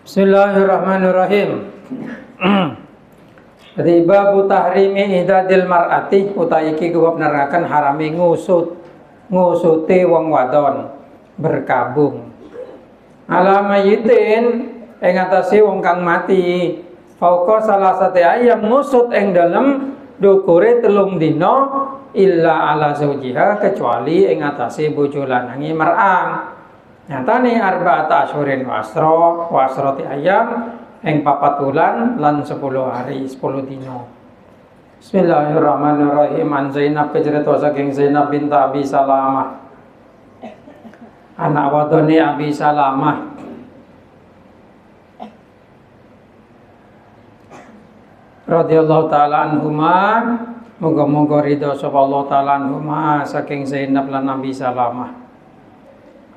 Bismillahirrahmanirrahim. Jadi babu tahrimi ihdadil mar'ati utawi iki kuwi nerangkan harame ngusuti wong wadon berkabung. Ala mayyitin ing atase wong kang mati. Fauqa salasati ayyam ngusut ing dalem dukure 3 dina illa ala zaujiha kecuali ing atase bojo lanange mar'ah. Nyatane arba'ata asyhurin wa asrati ayyam ing 4 bulan lan 10 hari 10 dina. Bismillahirrahmanirrahim. An Zainab kecerita saking Zainab binti Abi Salamah, anak wadone Abi Salamah. Radhiyallahu taala anhuma, muga-muga ridho sapa Allah taala anhuma saking Zainab lan Abi Salamah.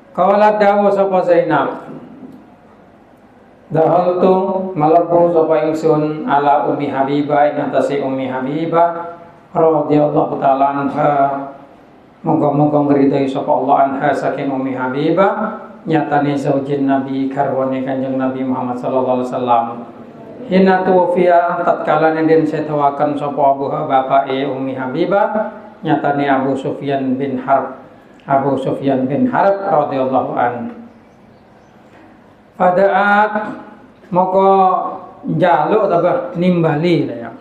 Qalat dawu sapa Zainab, dahaltu malebu sapa ingsun ala Ummi Habibah ing atase Ummi Habibah radhiyallahu taala anha, muga-muga ngridhoi sapa Allah anha saking Ummi Habibah nyatane zaujin Nabi garwane Kanjeng Nabi Muhammad sallallahu alaihi wasallam. Hina tuwfiya tatkala den setawaken sapa Abu bapake Ummi Habibah nyatane Abu Sufyan bin Harb radhiyallahu an. Fadaat moko njaluk apa nimbali ya.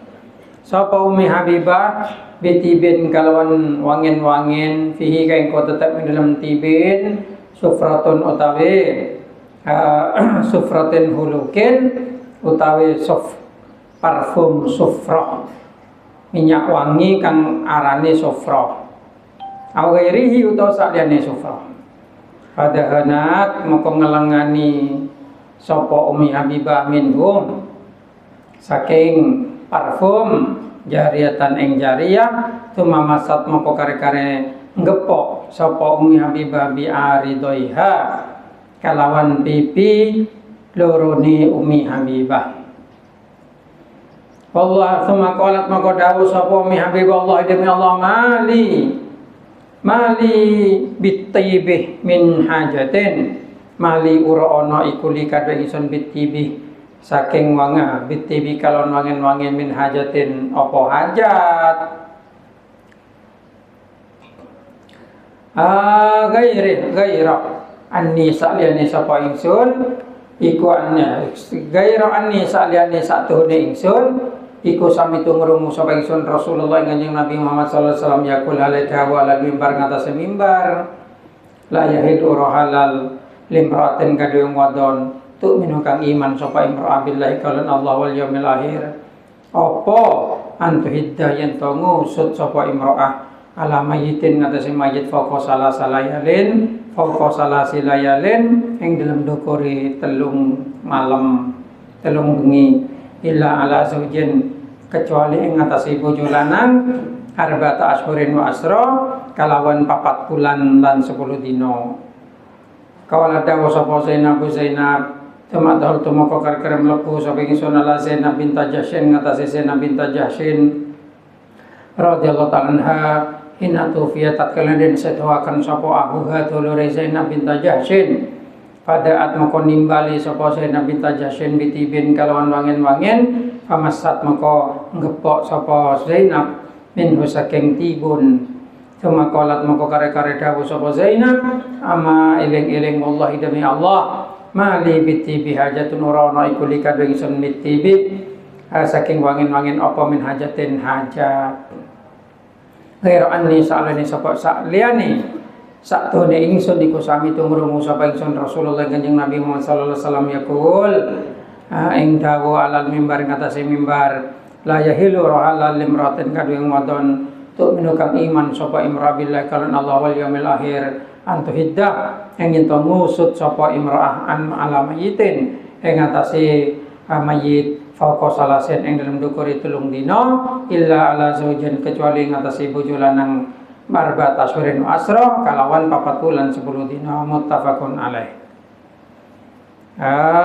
Sapa Ummi Habibah bitibin kalawan wangen-wangen fihi kain ko tetep ing dalam tibin sufratun utawi sufratin hulukin utawi parfum sufrah, minyak wangi kang arane sufrah. Awirihi utawa saliyane sufrah. Fadahanat moko ngelengani sapa Ummi Habibah minhum saking parfum jariyatan ing jariyah tumamasat moko kare-kare ngepok sapa Ummi Habibah bi aridoiha kalawan pipi lorone Ummi Habibah. Wallah summa qalat moko dawuh sapa Ummi Habibah, Allah demi Allah mali bitibih min hajatin, mali ura ana iku li kadhe ingsun bitibih saking wanga bitibih kalon wangen-wangen min hajatin apa hajat gaira anni saliyane sapa ingsun iku gaira anni saliyane satuhune ingsun iku sami tungrungu sapa ingsun Rasulullah Kanjeng Nabi Muhammad sallallahu alaihi wasallam yaqul haladahu ala mimbar ngatasé mimbar la yahidu halal limratin kadhe wadon tu'minu kang iman sapa imra'ah billahi kalan Allah wal yaumil akhir apa antuhidda yen to ngusut sapa imra'ah ala mayyitin ngatasé mayit fauqa salasalayalin ing dalem dukure 3 malam 3 bengi illa ala zaujin kecuali ing atase bojo lanang arba'ata asyhurin wa asra kalawan 4 bulan lan 10 dina. Kawala dawu sapa Zainab temadhal tumeka kar-kar mlebu sapa ingsun ala Zainab binti Jahsyin ngatasi Zainab binti Jahsyin radhiyallahu ta'ala anha hina tufiya tatkala den sedawaken sapa abuha dulure Zainab binti Jahsyin. Pada moko nimbali sapa Zainab binti Jahsyin bitibin kalawan wangen-wangen pamasat moko ngepok sapa Zainab min saking tibun. Cuma qalat moko kare-kare dawuh sapa Zainab ama eling-eling wallahi demi Allah mali bitibi hajatun ora ana iku likadhe ingsun mitibi saking wangen-wangen apa min hajatin hajat. Ghaira anni salani sapa saliyane sakdone ingsun iku sami tumrungu sapa ingsun Rasulullah Kanjeng Nabi Muhammad sallallahu alaihi wasallam yaqul ing dawuh alal mimbar ngatasé mimbar la yahilu halal limratin kadhe wadon tu'minu kang iman sapa imra'ah billahi kalan Allah wal yaumil akhir antuhidda ing ento ngusut sapa imra'ah an ala mayyitin ing ngatasé mayit fauqa salasin ing dalem dukure 3 dina illa ala zaujin kecuali ing ngatasé bojo lanang arba'ata asyhurin wa asra kalawan 4 bulan 10 dina muttafaqun alaih.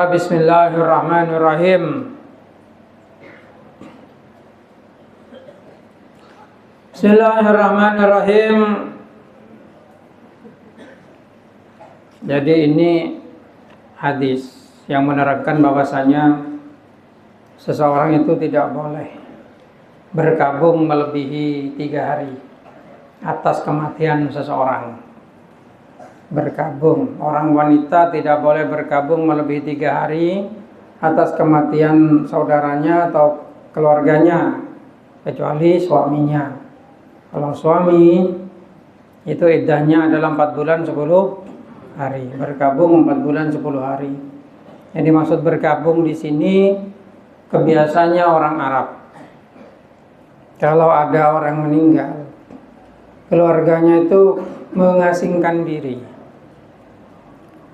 Bismillahirrahmanirrahim. Bismillahirrahmanirrahim. Jadi ini hadis yang menerangkan bahwasanya seseorang itu tidak boleh berkabung melebihi 3 hari atas kematian seseorang. Berkabung, orang wanita tidak boleh berkabung melebihi 3 hari atas kematian saudaranya atau keluarganya, kecuali suaminya. Kalau suami itu iddahnya adalah 4 bulan 10 hari, berkabung 4 bulan 10 hari. Yang dimaksud berkabung di sini kebiasaannya orang Arab. Kalau ada orang meninggal, keluarganya itu mengasingkan diri.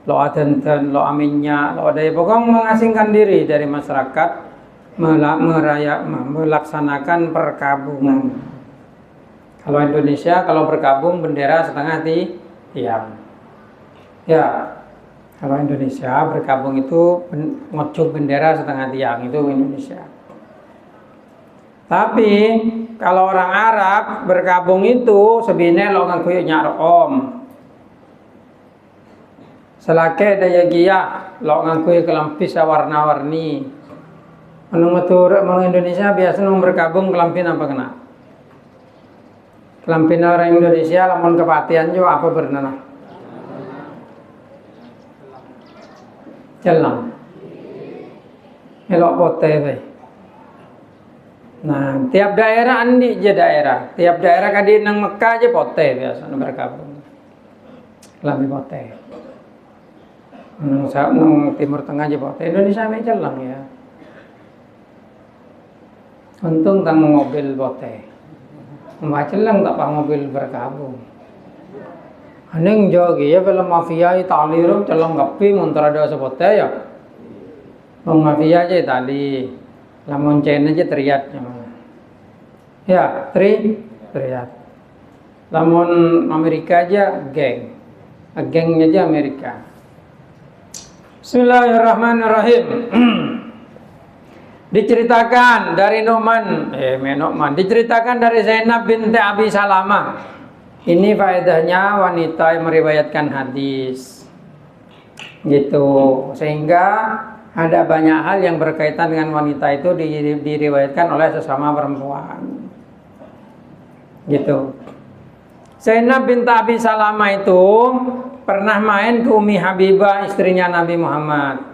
Lo adanten, lo aminnya, lo ada pokoknya mengasingkan diri dari masyarakat, melaksanakan perkabungan. Kalau Indonesia, kalau berkabung bendera setengah tiang. Ya, kalau Indonesia berkabung itu ngocok bendera setengah tiang, itu Indonesia. Tapi kalau orang Arab berkabung itu sebenarnya lo ngaku nyar om. Selake daya gia lo ngaku kelampis warna-warni. Menurut orang Indonesia biasanya berkabung kelampin apa kena? Kelampin orang Indonesia lamun kepatian juga apa bernama? Celang. Elok pote be. Nah, tiap daerah andi je daerah. Tiap daerah kadi nang Mekah aja pote biasa berkabung. Lambi pote. Nang Timur Tengah aja pote. Indonesia me celang ya. Untung tang mobil pote. Macelang tak pak mobil berkabung. Aneng jogi ya film mafia Itali rum celang kapi montor ada sepote ya. Mafia aja Itali. Lamun China aja teriak. Ya, teriak. Lamun Amerika aja geng. Gengnya aja Amerika. Bismillahirrahmanirrahim. Diceritakan dari Nu'man, diceritakan dari Zainab binti Abi Salamah. Ini faedahnya wanita yang meriwayatkan hadis. Gitu. Sehingga ada banyak hal yang berkaitan dengan wanita itu diriwayatkan oleh sesama perempuan. Gitu. Zainab binti Abi Salamah itu pernah main ke Umi Habibah, istrinya Nabi Muhammad.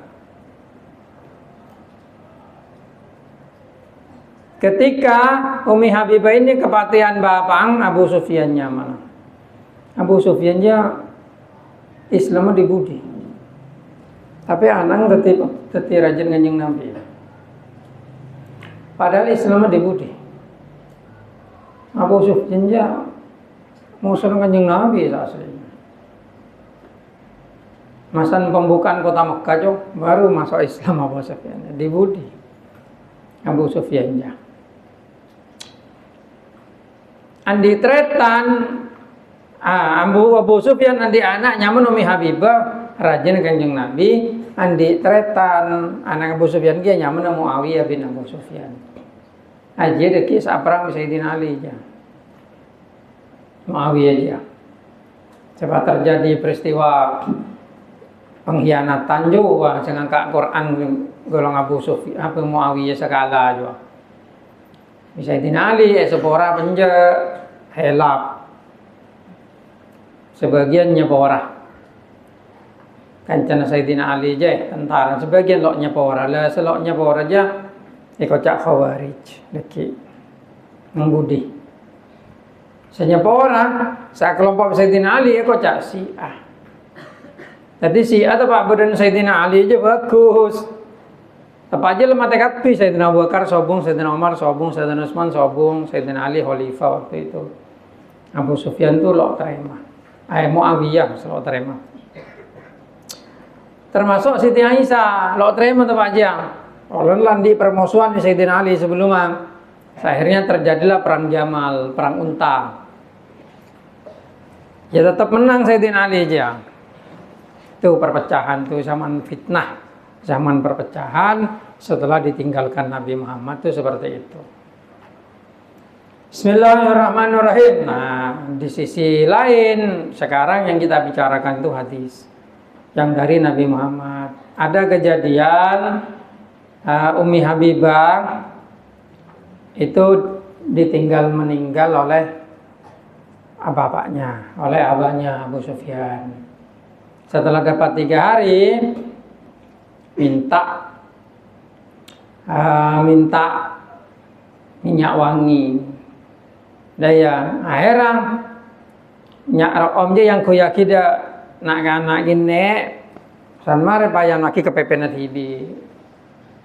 Ketika Umi Habibah ini kepatihan bapang Abu Sufyannya mana? Abu Sufyannya Islamnya dibudi. Tapi anang tetap rajin nganjing Nabi. Padahal Islamnya dibudi. Abu Sufyannya musuh nganjing Nabi aslinya. Masan pembukaan kota Mekah jo, baru masuk Islam Abu Sufyannya dibudi. Abu Sufyannya. Andi tretan Abu Sufyan andi anak nyaman Umi Habibah rajin kanjeng Nabi. Andi tretan anak Abu Sufyan dia nyaman Muawiyah bin Abu Sufyan. Aja deki saperang Sayyidina Ali aja. Muawiyah aja. Cepat terjadi peristiwa pengkhianatan juga dengan Kak Quran golong Abu Sufyan apa Muawiyah segala juga. Sayyidina Ali sepora penje helap. Sebagiannya pora. Kancana Sayyidina Ali aja tentara, sebagian loknya pora. Lah seloknya pora aja ikocak Khawarij deki membudi. Senya pora, sa kelompok Sayyidina Ali ikocak Syiah. Jadi Syiah apa badan Sayyidina Ali aja bagus. Apa aja lemah tekad pi Sayyidina Abu Bakar sobung, Sayyidina Umar sobung, Sayyidina Utsman sobung, Sayyidina Ali khalifah waktu itu. Abu Sufyan tuh lo terima. Muawiyah lo terima. Termasuk Siti Aisyah lo terima tuh aja. Orang di permusuhan di Sayyidina Ali sebelumnya. Akhirnya terjadilah perang Jamal, perang unta. Ya tetap menang Sayyidina Ali aja. Itu perpecahan tuh zaman fitnah. Zaman perpecahan setelah ditinggalkan Nabi Muhammad itu seperti itu. Bismillahirrahmanirrahim. Nah, di sisi lain sekarang yang kita bicarakan itu hadis yang dari Nabi Muhammad. ada kejadian Umi Habibah itu ditinggal meninggal oleh bapaknya, oleh abahnya Abu Sufyan. Setelah dapat 3 hari minta minyak wangi. Daya akhirnya minyak om je yang kuyaki dah nak gini san mare payan lagi kepepena tibi.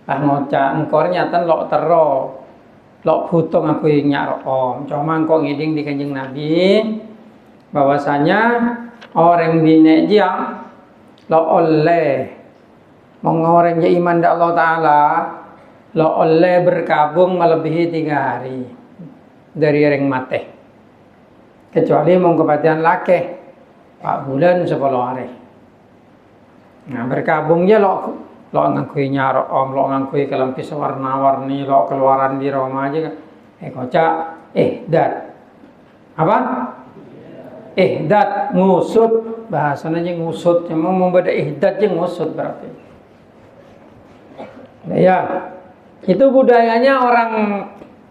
Lah ngoca engkornya tan lok tero. Lok hutung aku minyak om. Cuma engkau ngiding di Kanjeng Nabi bahwasanya orang bine dia lo oleh mengoreng iman dak Allah Taala lo oleh berkabung melebihi 3 hari dari ring mate, kecuali mau kepatian laki 4 bulan 10 hari. Nah berkabungnya lo ngakui nyarok om, lo ngakui kelempis warna-warni, lo keluaran di Roma aja kocak dat apa dat ngusut, bahasanya aja ngusut, memang membeda ihdat aja ngusut berarti ya. Itu budayanya orang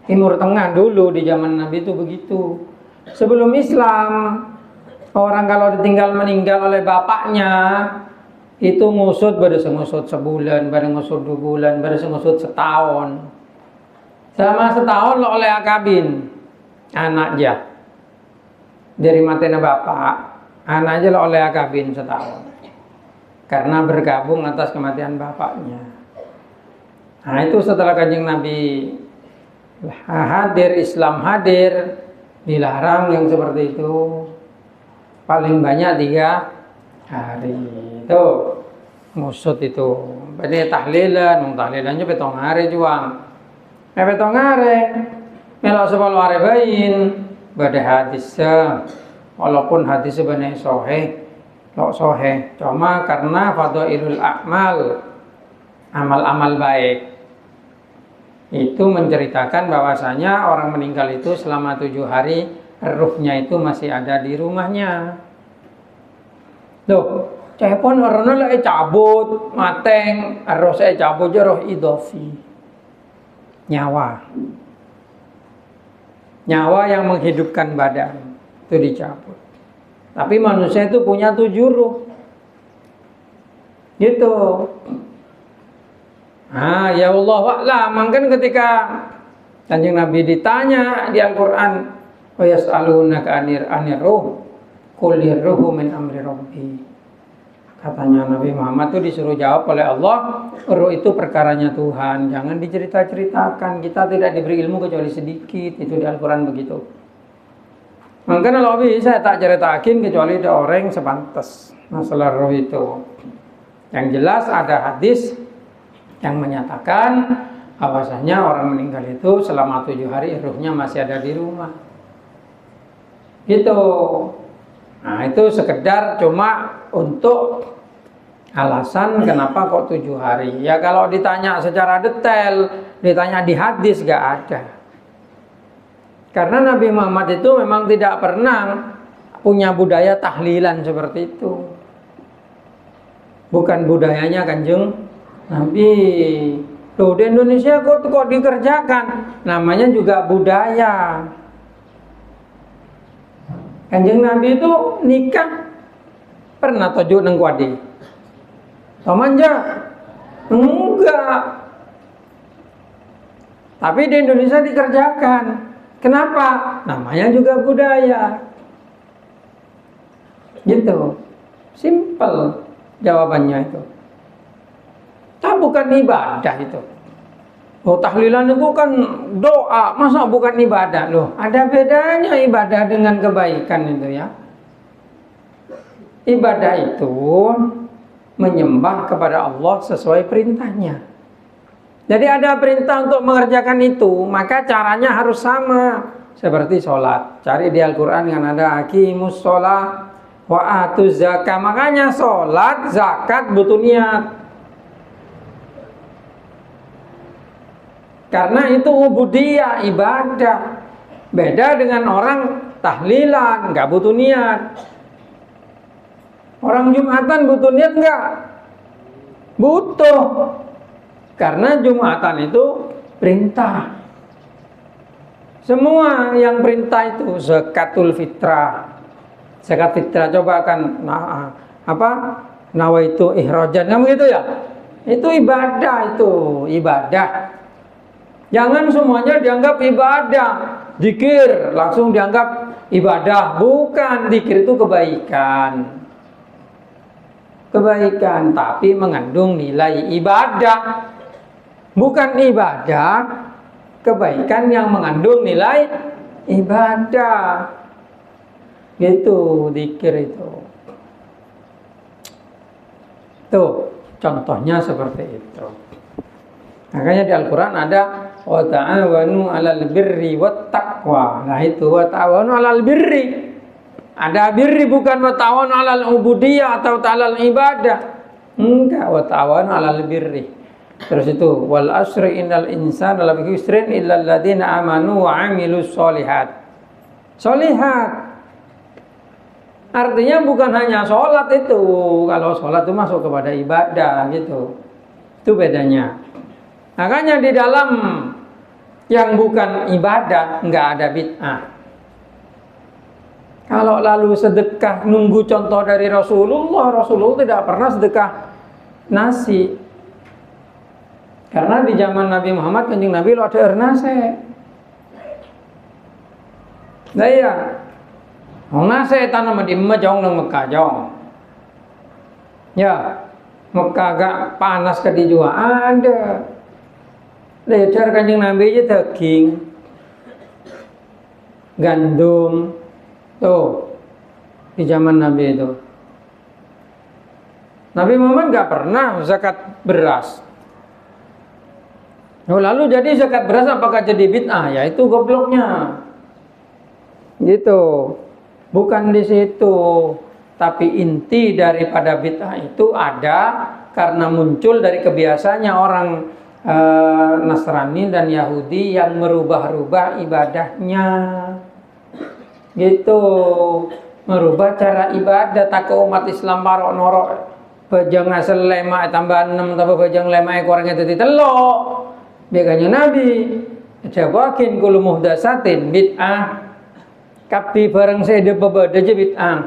Timur Tengah dulu di zaman Nabi itu begitu. Sebelum Islam, orang kalau ditinggal meninggal oleh bapaknya itu ngusut, pada ngusut sebulan, pada ngusut 2 bulan, pada ngusut setahun. Selama setahun lo oleh akabin anaknya dari matena bapak, anaknya lo oleh akabin setahun karena bergabung atas kematian bapaknya. Nah itu setelah Kanjeng Nabi hadir, Islam hadir, dilarang yang seperti itu. Paling banyak 3 hari itu ngusut itu. Berarti tahlilan tahlilannya petong hari juang. Petong hari melok 10 hari bayin pada hadisnya, walaupun hadis sebenarnya sahih, lo sahih. Cuma karena fadhailul a'mal, amal-amal baik itu menceritakan bahwasanya orang meninggal itu selama 7 hari ruhnya itu masih ada di rumahnya. Loh, cepon orangnya lagi cabut, mateng, roh saya cabut je roh idofi, nyawa yang menghidupkan badan itu dicabut. Tapi manusia itu punya 7 ruh, gitu. Ya Allah wa'lam, kan ketika Kanjeng Nabi ditanya di Al-Quran, wa yas'alunaka anir ruh, qulir ruhu min amri rabbi. Katanya Nabi Muhammad itu disuruh jawab oleh Allah, ruh itu perkaranya Tuhan, jangan dicerita-ceritakan, kita tidak diberi ilmu kecuali sedikit, itu di Al-Quran begitu. Maka kalau bisa tak ceritakin kecuali ada orang yang sepantas masalah ruh itu. Yang jelas ada hadis yang menyatakan bahwasanya orang meninggal itu selama 7 hari ruhnya masih ada di rumah. Gitu. Nah itu sekedar cuma untuk alasan kenapa kok 7 hari. Ya kalau ditanya secara detail, ditanya di hadis gak ada. Karena Nabi Muhammad itu memang tidak pernah punya budaya tahlilan seperti itu. Bukan budayanya Kanjeng Nabi. Loh di Indonesia kok dikerjakan, namanya juga budaya. Kanjeng Nabi itu nikah pernah tojuk neng kuadi. Tomanja enggak. Tapi di Indonesia dikerjakan. Kenapa? Namanya juga budaya. Gitu. Simple jawabannya itu. Bukan ibadah itu. Oh tahlilan itu kan doa, masa bukan ibadah? Loh, ada bedanya ibadah dengan kebaikan itu ya. Ibadah itu menyembah kepada Allah sesuai perintahnya. Jadi ada perintah untuk mengerjakan itu, maka caranya harus sama. Seperti sholat, cari di Al-Quran yang ada aqimus sholat wa atuz zakat. Makanya sholat, zakat butuh niat. Karena itu ubudiyah, ibadah. Beda dengan orang tahlilan, nggak butuh niat. Orang Jumatan butuh niat nggak? Butuh. Karena Jumatan itu perintah. Semua yang perintah itu zakatul fitrah. Zakat fitrah coba kan nawaitu ihrajan kan begitu ya? Itu ibadah itu, ibadah. Jangan semuanya dianggap ibadah. Zikir langsung dianggap ibadah. Bukan, zikir itu kebaikan. Kebaikan tapi mengandung nilai ibadah. Bukan ibadah, kebaikan yang mengandung nilai ibadah. Gitu zikir itu. Tuh, contohnya seperti itu. Makanya di Al-Qur'an ada wa ta'awanu 'alal birri wat taqwa. Nah itu wa ta'awanu 'alal birri. Ada birri bukan wa ta'awanu 'alal ubudiyah atau 'alal ibadah. Enggak, wa ta'awanu 'alal birri. Terus itu wal asri innal insana lafi khusrin illal ladzina amanu wa 'amilus sholihat. Sholihat artinya bukan hanya sholat itu. Kalau sholat itu masuk kepada ibadah gitu. Itu bedanya. Makanya di dalam yang bukan ibadah nggak ada bid'ah. Kalau lalu sedekah nunggu contoh dari Rasulullah tidak pernah sedekah nasi. Karena di zaman Nabi Muhammad Kanjeng Nabi lo ada nase. Nah iya. Nase tanam di Mekah nang Mekah jong. Ya, Mekah agak panas ke di jua ada. Lejar Kanjeng Nabi aja daging, gandum, tuh di zaman Nabi itu. Nabi Muhammad nggak pernah zakat beras. Lalu jadi zakat beras apakah jadi bid'ah? Ya itu gobloknya. Gitu. Bukan di situ. Tapi inti daripada bid'ah itu ada karena muncul dari kebiasaannya orang Nasrani dan Yahudi yang merubah-rubah ibadahnya. Gitu. Merubah cara ibadah tak ke umat Islam barok norok bajang asal lema tambah 6 tambah bajang lema ekornya tadi telok. Biasanya Nabi jawakin kulu muhdasatin bid'ah kapi bareng saya bebeda aja bid'ah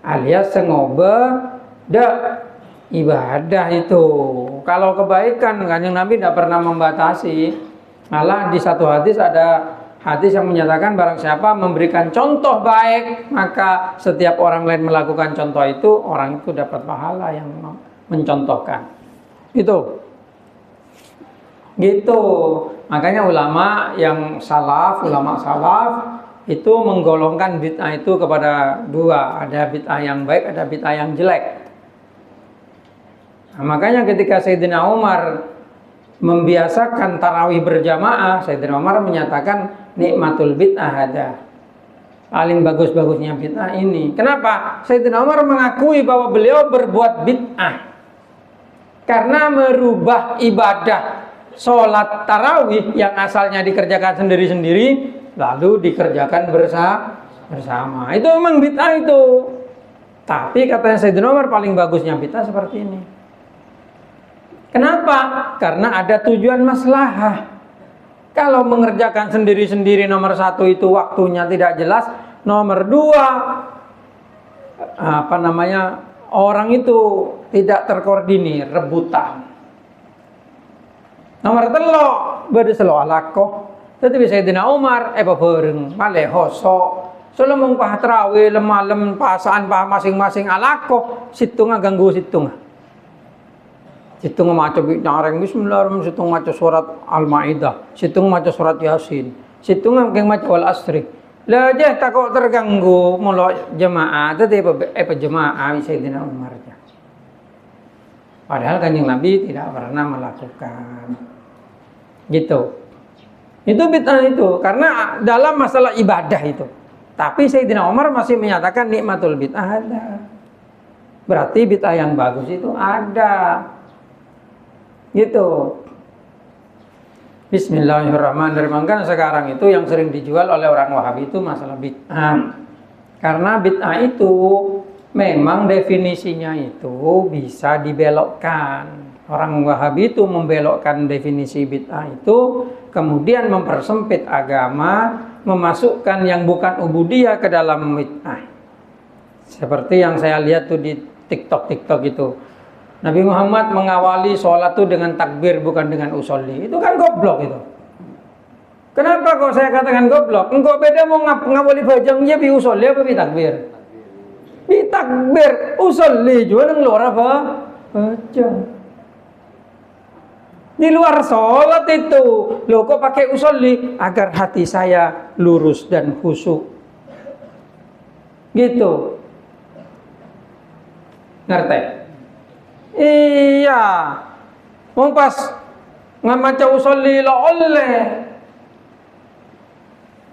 alias sengoba dak ibadah itu. Kalau kebaikan Kanjeng Nabi tidak pernah membatasi. Malah di satu hadis ada hadis yang menyatakan barang siapa memberikan contoh baik maka setiap orang lain melakukan contoh itu orang itu dapat pahala yang mencontohkan. Itu gitu. Makanya ulama salaf itu menggolongkan bid'ah itu kepada dua, ada bid'ah yang baik, ada bid'ah yang jelek. Nah, makanya ketika Sayyidina Umar membiasakan tarawih berjamaah, Sayyidina Umar menyatakan nikmatul bid'ah ada. Paling bagus-bagusnya bid'ah ini. Kenapa? Sayyidina Umar mengakui bahwa beliau berbuat bid'ah karena merubah ibadah sholat tarawih yang asalnya dikerjakan sendiri-sendiri lalu dikerjakan bersama. Itu memang bid'ah itu. Tapi katanya Sayyidina Umar paling bagusnya bid'ah seperti ini. Kenapa? Karena ada tujuan maslahah. Kalau mengerjakan sendiri-sendiri nomor satu itu waktunya tidak jelas. Nomor dua orang itu tidak terkoordinir, rebutan. Nomor telo bade selo alako. Tetapi Sayyidina Umar bareng malih hoso. Solo mung pah trawe lemalem pasaan pah masing-masing alako, situng ganggu situng. Situng maca nyareng bismillahirrahmanirrahim, situng maca surat Al-Maidah, situng maca surat Yasin, situng ngeng maca wal asri. Lah aja takut terganggu mulo jemaah tetapi jemaah Sayyidina Umar. Padahal Kanjeng Nabi tidak pernah melakukan. Gitu. Itu bid'ah itu karena dalam masalah ibadah itu. Tapi Sayyidina Umar masih menyatakan nikmatul bid'ah ada. Berarti bid'ah yang bagus itu ada. Gitu. Bismillahirrahmanirrahim. Kan sekarang itu yang sering dijual oleh orang Wahabi itu masalah bid'ah. Karena bid'ah itu memang definisinya itu bisa dibelokkan. Orang Wahabi itu membelokkan definisi bid'ah itu, kemudian mempersempit agama, memasukkan yang bukan ubudiyah ke dalam bid'ah. Seperti yang saya lihat tuh di TikTok itu. Nabi Muhammad mengawali sholat tuh dengan takbir, bukan dengan usolli. Itu kan goblok itu. Kenapa kok saya katakan goblok? Engkau beda mau ngawali bajang dia bi usolli apa bi takbir? Bi takbir, usolli juga nang luar apa? Bajang. Di luar sholat itu, loh kok pakai usolli? Agar hati saya lurus dan khusyuk. Gitu. Ngerti? Iya. Mau pas ngamaca usolli lo oleh.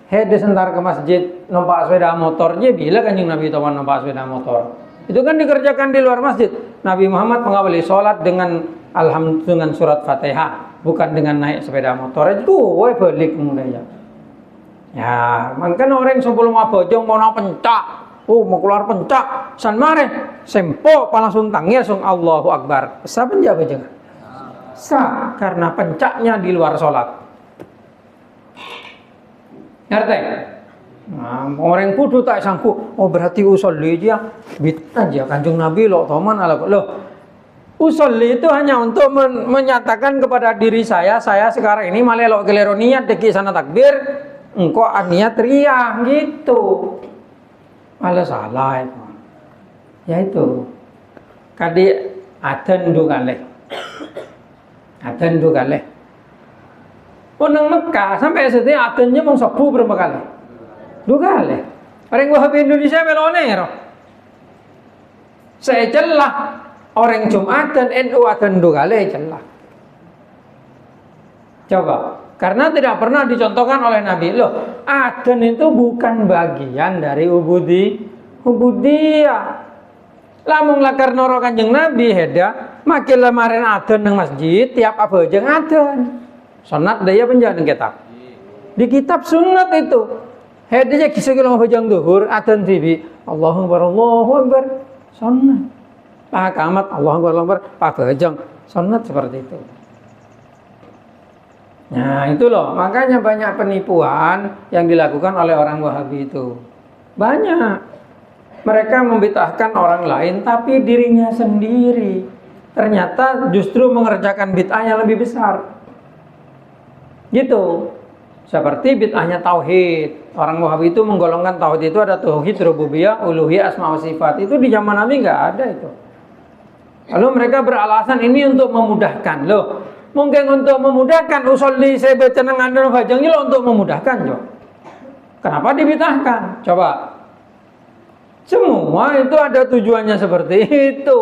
Hede sentar ke masjid numpak sepeda motor je bila Kanjeng Nabi tawan numpak sepeda motor. Itu kan dikerjakan di luar masjid. Nabi Muhammad mengawali sholat dengan dengan surat Fatihah, bukan dengan naik sepeda motor. Itu wae balik mulai ya. Ya, mungkin orang sebelum abojong mau pencak, mau keluar pencak, san mare, sempo langsung tangi langsung Allahu Akbar. Sa penjak aja. Sa karena pencaknya di luar sholat. Ngerti? Nah, orang kudu tak sangku, oh berarti usolli dia bid'ah aja Kanjeng Nabi lo toman ala lo. Usolli itu hanya untuk menyatakan kepada diri saya sekarang ini malelo kelero niat deki sana takbir, engkau niat ria gitu. Malah salah itu. Ya itu. Kadi adan du kalih. Adan du kalih. Nang Mekah sampai setia adannya mau 10 berapa kali? 2 kali. Orang Wahabi Indonesia melone ya. Saya celah orang Jumat dan NU adan 2 kali celah. Coba, karena tidak pernah dicontohkan oleh Nabi. Loh, adan itu bukan bagian dari ubudiyah. Lamun lakar noro Kanjeng Nabi heda, makin lamarin adan nang masjid tiap apa aja adan. Sunat daya penjahatan kitab. Di kitab sunat itu. Heda kisah kalau bajang duhur adan tibi. Allahu Akbar. Sunat. Pak Kamat Allahu Akbar. Pak bajang sunat seperti itu. Nah itu loh, makanya banyak penipuan yang dilakukan oleh orang Wahabi itu. Banyak. Mereka membid'ahkan orang lain tapi dirinya sendiri ternyata justru mengerjakan bid'ah yang lebih besar. Gitu. Seperti bid'ahnya tauhid. Orang Wahabi itu menggolongkan tauhid itu ada tauhid rububiyah, uluhiyah, asma wa sifat. Itu di zaman Nabi enggak ada itu. Lalu mereka beralasan ini untuk memudahkan. Loh, mungkin untuk memudahkan usolli saya baca nang andon bajang lo untuk memudahkan, Jo. Kenapa dibid'ahkan? Coba. Semua itu ada tujuannya seperti itu.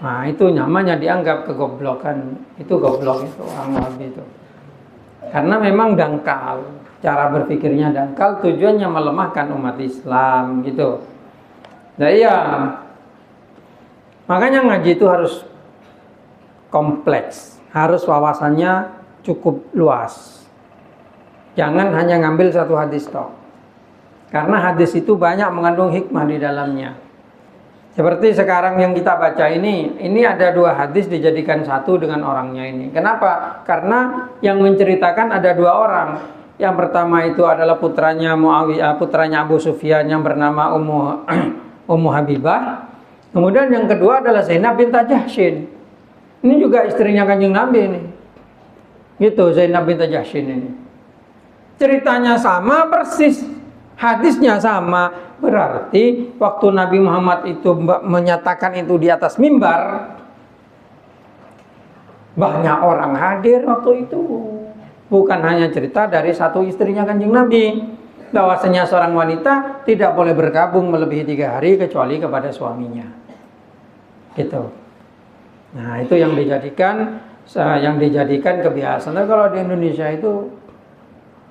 Nah, itu namanya dianggap kegoblokan. Itu goblok itu orang Wahabi itu. Karena memang dangkal, cara berpikirnya dangkal, tujuannya melemahkan umat Islam gitu. Nah iya, makanya ngaji itu harus kompleks, harus wawasannya cukup luas. Jangan hanya ngambil satu hadis toh, karena hadis itu banyak mengandung hikmah di dalamnya. Seperti sekarang yang kita baca ini ada 2 hadis dijadikan satu dengan orangnya ini. Kenapa? Karena yang menceritakan ada 2 orang. Yang pertama itu adalah putranya Muawiyah, putranya Abu Sufyan yang bernama Ummu Habibah. Kemudian yang kedua adalah Zainab bintah Jahsyin. Ini juga istrinya Kanjeng Nabi ini. Gitu, Zainab bintah Jahsyin ini. Ceritanya sama persis, hadisnya sama. Berarti waktu Nabi Muhammad itu menyatakan itu di atas mimbar, banyak orang hadir waktu itu. Bukan hanya cerita dari satu istrinya Kanjeng Nabi, bahwasanya seorang wanita tidak boleh bergabung melebihi 3 hari kecuali kepada suaminya. Gitu. Nah, itu yang dijadikan kebiasaan. Nah, kalau di Indonesia itu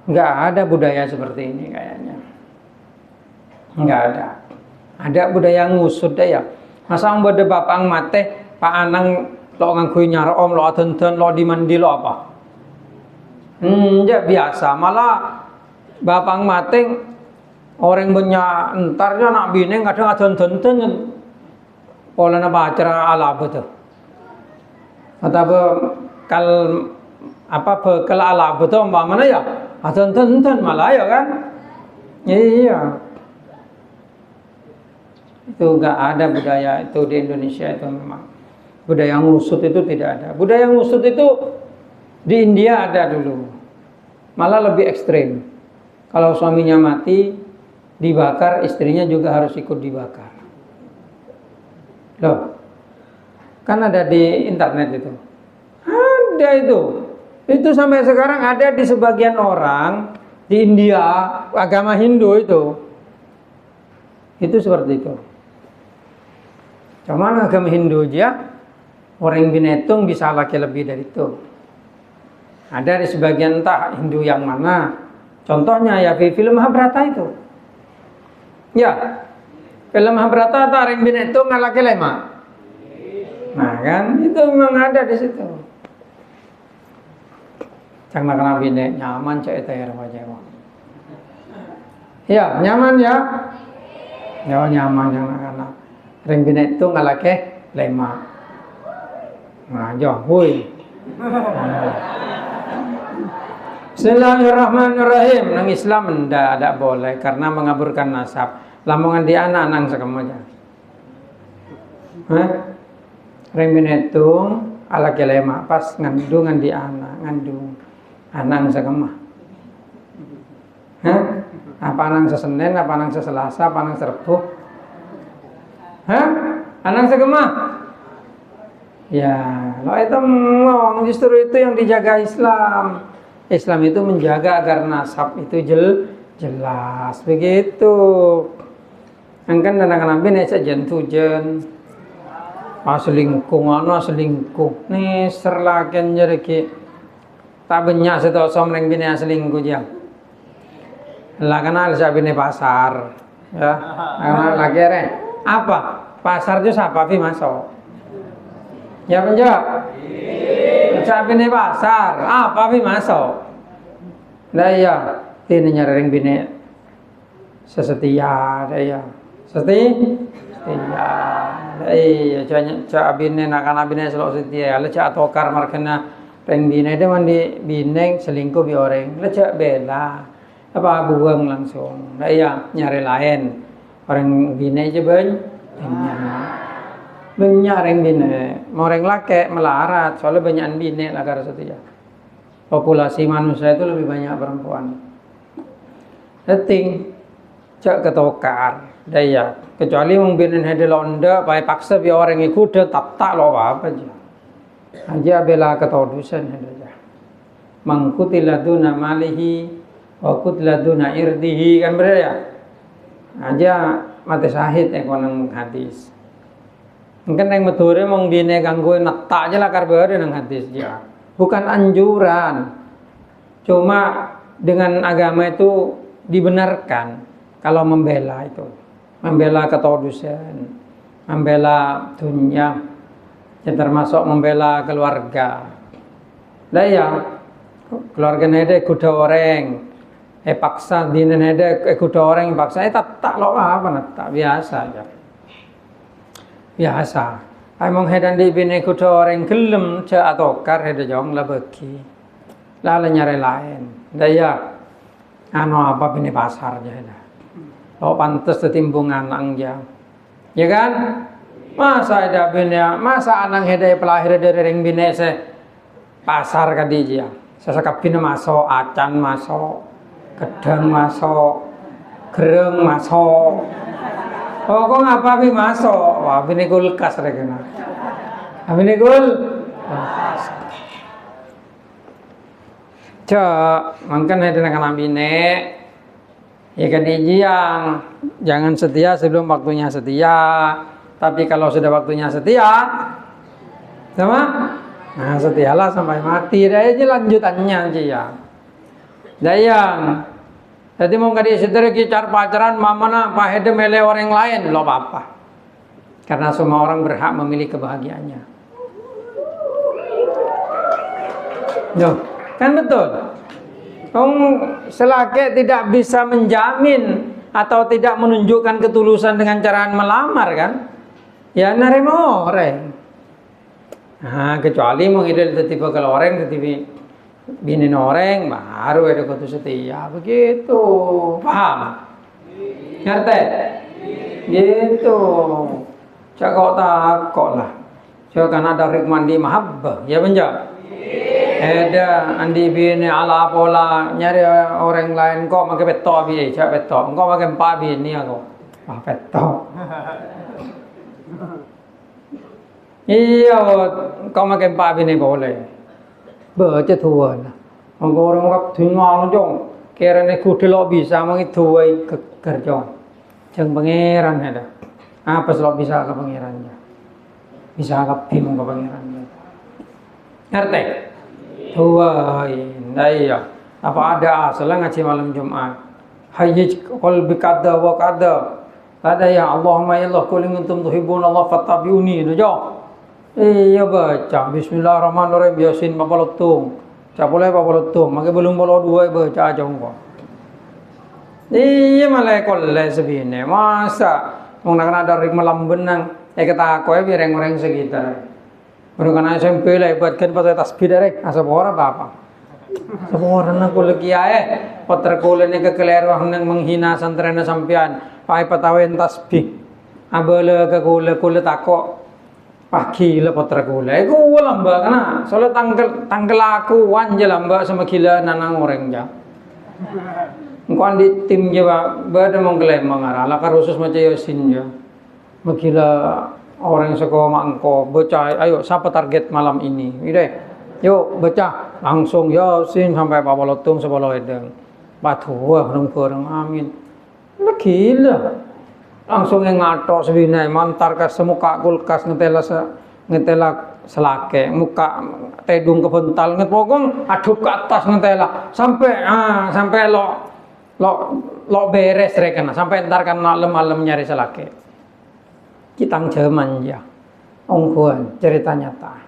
nggak ada budaya seperti ini kayaknya. Nggak ada. Ada budaya ngusut deh ya. Masa mbode bapang mate, pak anang lo ngangkui nyarom, lo aten-ten, lo dimandi lo apa? Ya biasa. Malah bapang mate orang banyak entarnya nak bine kadang aten-ten pola na bacara ala betul. Atau kal apa bekal ala betul mana ya? Tonton malah ya kan? Iya. Itu enggak ada budaya itu di Indonesia itu memang. Budaya ngusut itu tidak ada. Budaya ngusut itu di India ada dulu. Malah lebih ekstrim. Kalau suaminya mati, dibakar, istrinya juga harus ikut dibakar. Loh, kan ada di internet itu. Ada itu. Itu sampai sekarang ada di sebagian orang di India, agama Hindu itu. Itu seperti itu. Cuman agama Hindu aja, orang binatang bisa laki lebih dari itu. Ada di sebagian entah Hindu yang mana. Contohnya ya film Mahabharata itu. Ya, film Mahabharata tak orang binatang laki lema. Nah kan, itu memang ada di situ. Jangan kena binek nyaman cek tayar wajah. Ya, nyaman ya. Ya nyaman jangan kena. Ring binek itu ngalake lema. Nah, jauh, hui. Bismillahirrahmanirrahim. Nang Islam ndak boleh karena mengaburkan nasab. Lamongan di anak sekemaja. Ring binek itu alake lema pas ngandungan di anak ngandung. Anang sekemah. Apa anang sesenen, apa anang seselasa, apa anang serbu? Anang sekemah? Ya, lo itu ngomong justru itu yang dijaga Islam. Islam itu menjaga agar nasab itu jelas begitu. Angkan anak-anak bini saja tujuan. Selingkuh, selingkuh. Nih serlaken jadi ki. Tak banyak seto somreng bini selingkuh dia. Lah kenal siapa bini pasar, ya. Kenal lagi re. Apa? Pasar itu siapa fi masuk? Ya penjawab. Siapa bini pasar? Apa fi masuk? Lah iya, ini nyareng bini sesetia, ya. Setia. Iya, cak bini nak bini selalu setia. Lah cak tokar markena. Peng bina itu mandi bineng selingkuh bi orang, lecak bela, apa buang langsung, nah iya nyari lain, orang bina aja banyak orang bina, orang laki melarat, soalnya banyak bina lah karena setia. Populasi manusia itu lebih banyak perempuan. Deting, cak ketokar, daya, kecuali membina hede londa, pakai paksa bi orang ikut tak lo apa aja. Aja bela ketodusan aja. Mangkutiladuna malihi wa kutiladuna irdihi kan benar ya? Aja mati syahid konang hadis. Mungkin yang metore mong bine ganggu netak aja lah karbare nang hadis ya. Bukan anjuran. Cuma dengan agama itu dibenarkan kalau membela itu. Membela ketodusan, membela dunia. Yang termasuk membela keluarga. Lah ya, keluarga nede kuda orang, paksa dina nede kuda orang yang paksa, tak lo apa tak biasa aja. Biasa. Emang hedan di bini kuda orang gelem cak atau kar heda jong lah bagi, lah nyari lain. Lah ya, apa bini pasar aja dah. Lo pantas tertimbung anak aja, ya kan? Masa ada bina, masa anak hedai pelahir dari ring bina se pasar kadijia. Sesakap bina masuk, acan masuk, gedang masuk, gereng masuk. Oh kok ngapa bi masuk? Wah bini kulkas regena. Bini kulkas. Cak, mungkin hedai nak bina. Ya kadijia jangan setia sebelum waktunya setia. Tapi kalau sudah waktunya setia, sama, nah setialah sampai mati. Dia aja lanjutannya aja ya. Dayang, jadi mau kadang sederet kicar pacaran, mana pak hede mele orang lain, lo apa? Karena semua orang berhak memilih kebahagiaannya. Loh, kan betul. Selagi tidak bisa menjamin atau tidak menunjukkan ketulusan dengan cara melamar kan? Ya narimo orang. Nah, kecuali mengidel tipe kalau orang tipe bini orang baru ada kutu setia begitu. Paham? Ngerti? Gitu. Cakok takok lah. Coba kan ada rikman di mahabbah, ya benjak. Ada andi bini ala pola nyari orang lain kok makai petok bi, cak petok. Engkau makai empat bini aku. Wah petok. Iya, kau makan empat bini boleh. Baca tua lah. Orang kap tinggal jong. Kira ni kudelok bisa mengitu kerja. Jeng pangeran ada. Apa selok bisa ke pangerannya? Bisa ke bingung ke pangerannya. Ngerti? Tua, iya. Apa ada asal ngaji malam Jumat? Hayyij qalbi kada wa kada. Kada ya Allahumma ya Allah qul in kuntum tuhibbuna Allah fattabi'uni. Dojo. Iya baca Bismillahirrahmanirrahim Yasin papalotung. Cak boleh papalotung. Maka belum bolo dua baca aja engkau. Iya malah kolej sebine. Masa menggunakan ada rik malam benang. Kata aku biar orang sekitar. Menggunakan SMP lah buatkan pakai tasbih derek. Asal orang apa? Semua orang aku lagi Poter kulen ni kekeliruan yang menghina santren sampian. Pakai patawen tasbih. Abala ke kule takok. Pagi le potra kule. Aku lamba kana. Soalnya tanggal aku wanja lamba sama gila nanang orang ja. Engkau di tim jawa berada mengklaim mengarah. Lah karusus macam Yasin ja. Megila orang sekolah mangko baca. Ayo siapa target malam ini? Ide. Yuk baca langsung Yasin sampai papalotung sebolo edeng. Batu wah orang amin. Lah gila. Langsung yang ngatok sebinai mantar ke semuka kulkas ngetela selake muka tedung kebental ngepokong aduk ke atas ngetela sampai lo beres rekena sampai ntar kan malam nyari selake kitang jaman ya ongkuan cerita nyata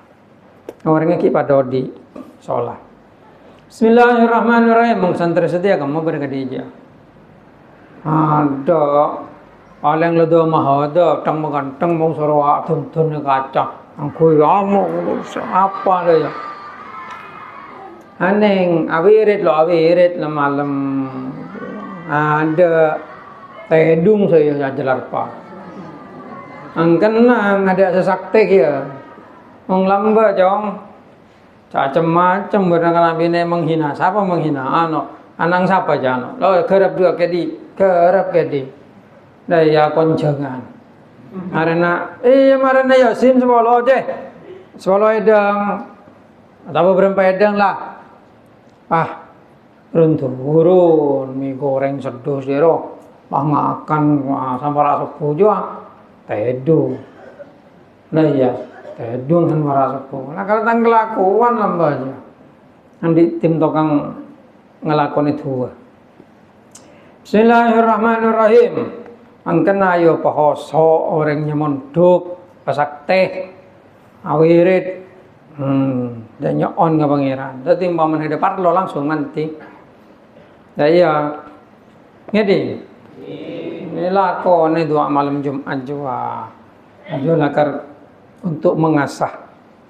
orangnya ki padodi sholat Bismillahirrahmanirrahim mong santri setia kamu berkedija ada paling ledo mahada tang magantang mong sarwa tuntun kaca ang kuyamo apa ya aneng awirit la malam ada tedung saya jelar pa ang kenang ada sesakte kia mong lamba jong macam barang bine menghina siapa menghina anang siapa jano lo kerap dua kedi daya konjangan. Marana Yasin sebolo je. Sebolo edang. Atau berapa edang lah. Turun mie goreng sedus jero. Makan sampai rasa pujo. Tedu. Nah iya, tedung sampai rasa pujo. Nah kalau tang kelakuan lambanya. Nanti tim tokang ngelakon itu. Bismillahirrahmanirrahim. Angken ayo pahoso orangnya mondok pasak teh awirit dan nyon nga pangeran dadi paman hadapan lo langsung nanti iya ngedi ini lakon dua malam Jumat jua lakar untuk mengasah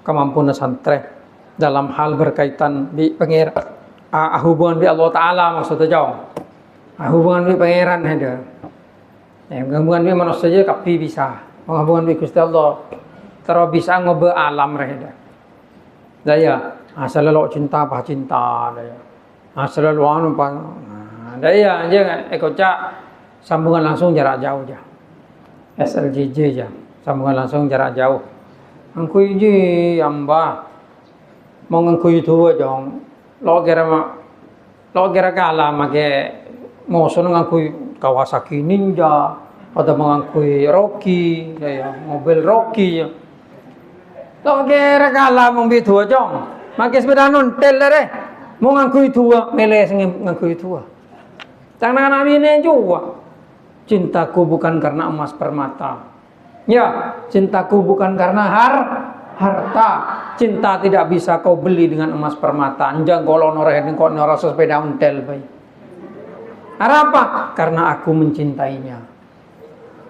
kemampuan santri dalam hal berkaitan di pangeran hubungan di Allah Ta'ala maksudnya jauh hubungan di pangeran ada. Hubungan bi manusia saja kapi bisa. Hubungan bi Gusti Allah terus bisa ngobe alam reda. Daya asal lo cinta apa cinta daya. Asal lo anu pa. Daya aja cak sambungan langsung jarak jauh ja. SLJJ ja. Sambungan langsung jarak jauh. Angkui ji amba. Mau ngangkui tu jong. Lo kira kala make mau sono ngangkui Kawasaki Ninja atau mengakui Rocky, mobil Rocky. Lo kira kalah mobil tua jong, makai sepeda nontel deh, mau ngakui tua, meles ngakui tua. Jangan nabi ini juga. Cintaku bukan karena emas permata, ya cintaku bukan karena harta. Cinta tidak bisa kau beli dengan emas permata. Anjang kalau noreh kau norasa sepeda nontel baik. Apa? Karena aku mencintainya.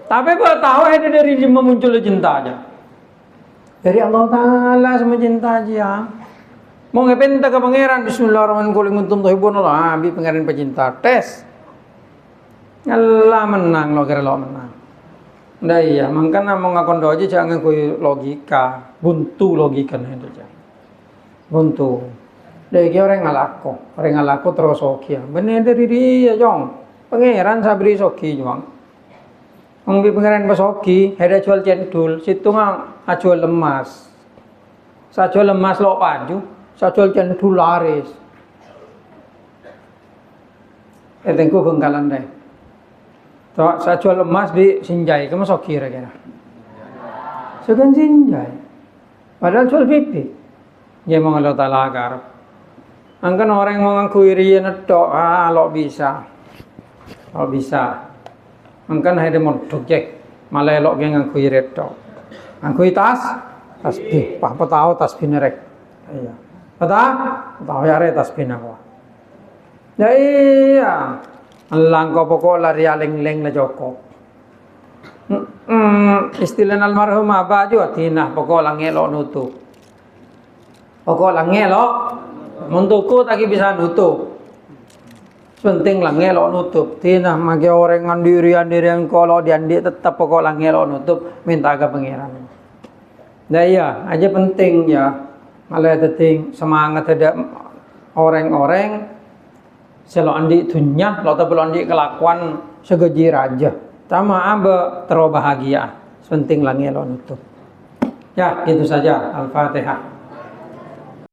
Tapi apa tahu ada dari muncul cinta aja. Dari Allah Ta'ala sama cinta aja. Mau ngepenta ke pangeran Bismillahirrahmanirrahim kuntum tuhibbunallah bi pangeran pecinta tes. Allah menang lo kira lo menang. Nah iya, makanya mau ngakon doa aja jangan kui logika, buntu logika itu aja. Buntu. Dari orang ngalaku terus oke. Bener dari dia jong. Pangeran sabri soki jong. Mungkin pangeran pasoki, ada jual cendul, situ nggak jual lemas. Saya jual lemas lo paju, saya jual cendul laris. Tengku bengkalan deh. Saya jual emas di Sinjai, kamu sok kira-kira. Segan Sinjai. Padahal jual pipi. Dia mau ngelau talagar. Angkan orang mau ngakui rian itu, lo bisa. Lo bisa. Angkan ada modok jek. Malah lo yang ngakui itu. Ngakui tasbih. Apa tahu tasbih nerek. Iya. Tahu ya re tasbih aku. Ya iya. Langkau pokok lari aling-ling la Joko. Istilah almarhum apa juga tinah pokok langelo nutup. Pokok langelo muntuku tak bisa nutup. Penting langelo nutup. Tinah mage orang andirian kalau diandi tetap pokok langelo nutup minta ke pangeran. Nah iya, aja penting ya. Malah penting semangat ada orang-orang selo andi dunya, lo tak perlu andi kelakuan segaji raja. Sama abe terbahagia. Penting langit lo nutup. Ya, itu saja. Al-Fatihah.